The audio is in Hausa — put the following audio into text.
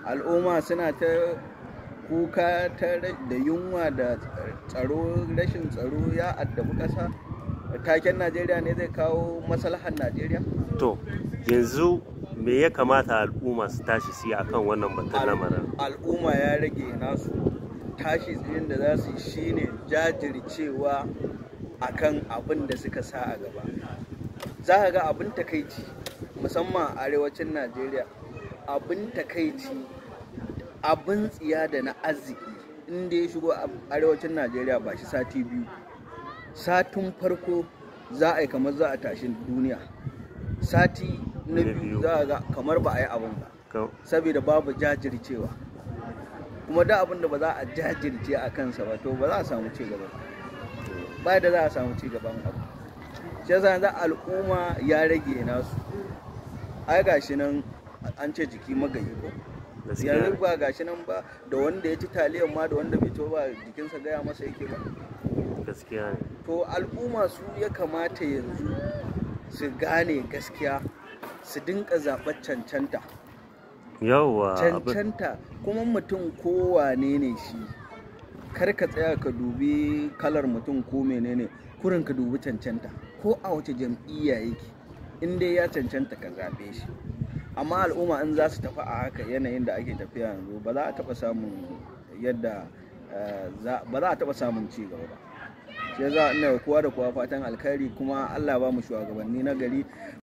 al'umma suna ta kuka da yunwa da rashin tsaro ya addabi ƙasa. Taken Najeriya ne zai kawo maslahar Najeriya? To yanzu me ya kamata al'umma su tashi su yi akan wannan batun lamarin? Al'umma ya rage nasu tashi tsayin da za su yi shine jajircewa akan abin da suka sa a gaba. Za ka ga abin takaici musamman a arewacin Najeriya, abin takaici, abin tsiya da na arziki inda ya shigo arewacin Najeriya ba shi sati biyu. Satin farko za a yi kamar za a tashi duniya, sati na biyu za a ga kamar ba a yi abin ba, saboda babu jajircewa. Kuma da abin da ba za a jajirce a kansa ba to ba za a samu ci gaba ba da za a samu ci gaban abu. Shi yasa yanzu al'umma ya rage nasu. Ai gashi nan an ce jiki magayi ko, yanzu ba gashi nan ba, da wanda ya ci taliyan ma da wanda bai to ba jikinsa gaya masa yake ba. Gaskiya ne. To al'umma su ya kamata yanzu su gane gaskiya, su dinka zaɓar cancanta. Yawwa Cancanta kuma mutum kowane ne shi, kar ka tsaya ka dubi kalar mutum ko menene, kurin ka dubi cancanta ko a wace jam'iyya yake, in dai ya cancanta ka zaɓe shi. Amma al'umma in za su tafi a haka yanayin da ake tafiya yanzu ba za a taɓa samun yadda ba za a taɓa samun ci gaba ba. Shi yasa ina kowa da kowa fatan alkhairi, kuma Allah ba mu shugabanni na gari.